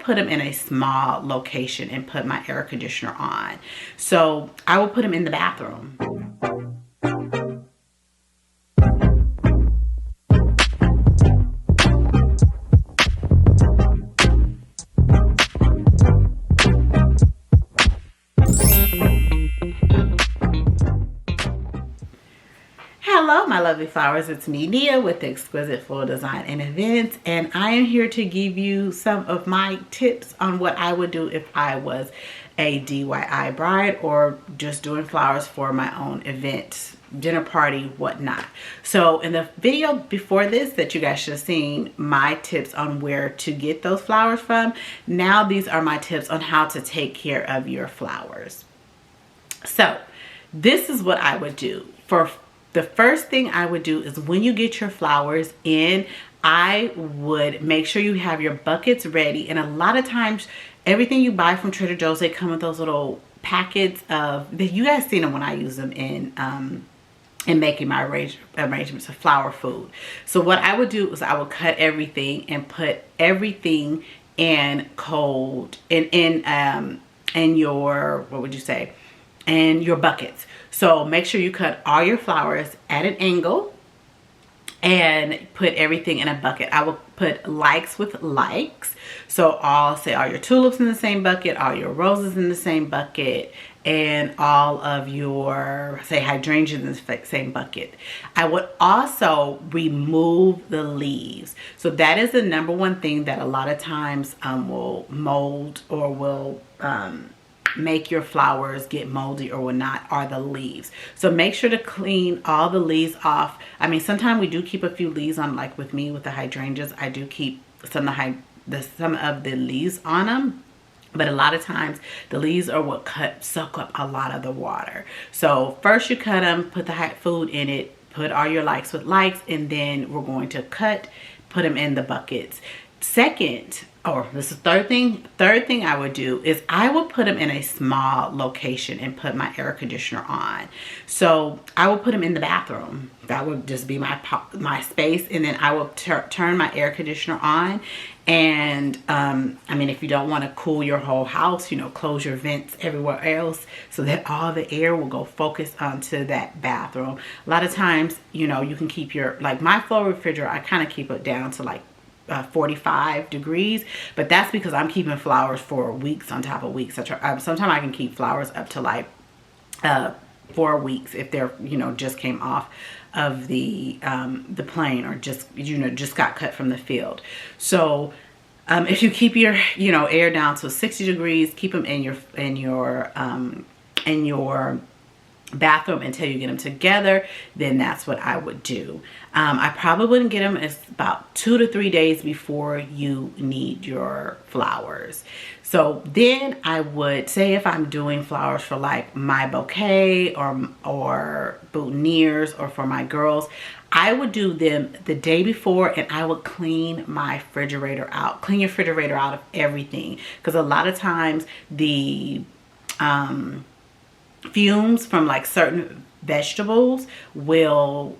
put them in a small location and put my air conditioner on. So I will put them in the bathroom. Hello my lovely flowers, it's me Nia with the Xquisite Floral Design and Events, and I am here to give you some of my tips on what I would do if I was a DIY bride or just doing flowers for my own event, dinner party, whatnot. So in the video before this that you guys should have seen my tips on where to get those flowers from, now these are my tips on how to take care of your flowers. So this is what I would do. For the first thing I would do is when you get your flowers in, I would make sure you have your buckets ready. And a lot of times, everything you buy from Trader Joe's, they come with those little packets of, you guys seen them when I use them in making my arrangements of flower food. So what I would do is I would cut everything and put everything in cold, in your, what would you say? And your buckets. So make sure you cut all your flowers at an angle and put everything in a bucket. I will put likes with likes. So all your tulips in the same bucket, all your roses in the same bucket, and all of your, say, hydrangeas in the same bucket. I would also remove the leaves. So that is the number one thing that a lot of times will mold or will make your flowers get moldy or will not, are the leaves. So make sure to clean all the leaves off. I mean, sometimes we do keep a few leaves on, like with me with the hydrangeas, I do keep some of the leaves on them. But a lot of times the leaves are what suck up a lot of the water. So first you cut them, put the food in it, put all your likes with likes, and then we're going to put them in the buckets. Second, or this is third thing I would do is I would put them in a small location and put my air conditioner on. So I will put them in the bathroom. That would just be my space, and then I will turn my air conditioner on. And I mean, if you don't want to cool your whole house, you know, close your vents everywhere else so that all the air will go focus onto that bathroom. A lot of times, you know, you can keep your, like my floor refrigerator, I kind of keep it down to like 45 degrees, but that's because I'm keeping flowers for weeks on top of weeks. Sometimes I can keep flowers up to like 4 weeks if they're, you know, just came off of the plane or just, you know, just got cut from the field. So if you keep your, you know, air down to 60 degrees, keep them in your bathroom until you get them together, then that's what I would do. I probably wouldn't get them as about 2 to 3 days before you need your flowers. So then I would say if I'm doing flowers for like my bouquet or boutonnieres or for my girls, I would do them the day before, and I would clean my refrigerator out. Clean your refrigerator out of everything, because a lot of times the fumes from like certain vegetables will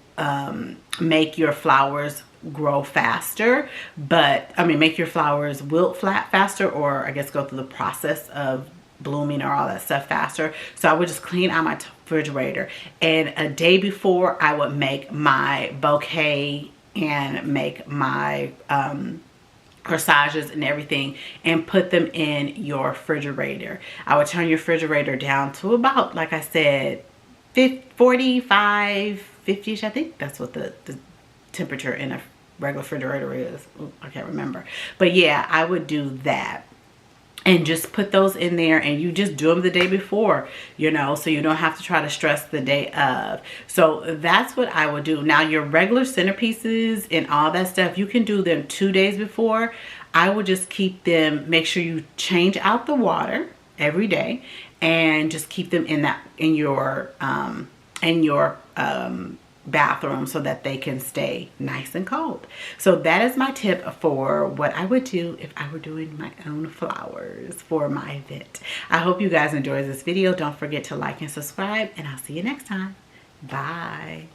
make your flowers grow faster, but I mean make your flowers wilt faster, or I guess go through the process of blooming or all that stuff faster. So I would just clean out my refrigerator, and a day before I would make my bouquet and make my corsages and everything and put them in your refrigerator. I would turn your refrigerator down to about, like I said, 45, 50ish. I think that's what the temperature in a regular refrigerator is. Ooh, I can't remember. But yeah, I would do that. And just put those in there, and you just do them the day before, you know, so you don't have to try to stress the day of. So that's what I would do. Now your regular centerpieces and all that stuff, you can do them 2 days before. I would just keep them, make sure you change out the water every day, and just keep them in your bathroom so that they can stay nice and cold. So that is my tip for what I would do if I were doing my own flowers for my event. I hope you guys enjoyed this video. Don't forget to like and subscribe, and I'll see you next time. Bye.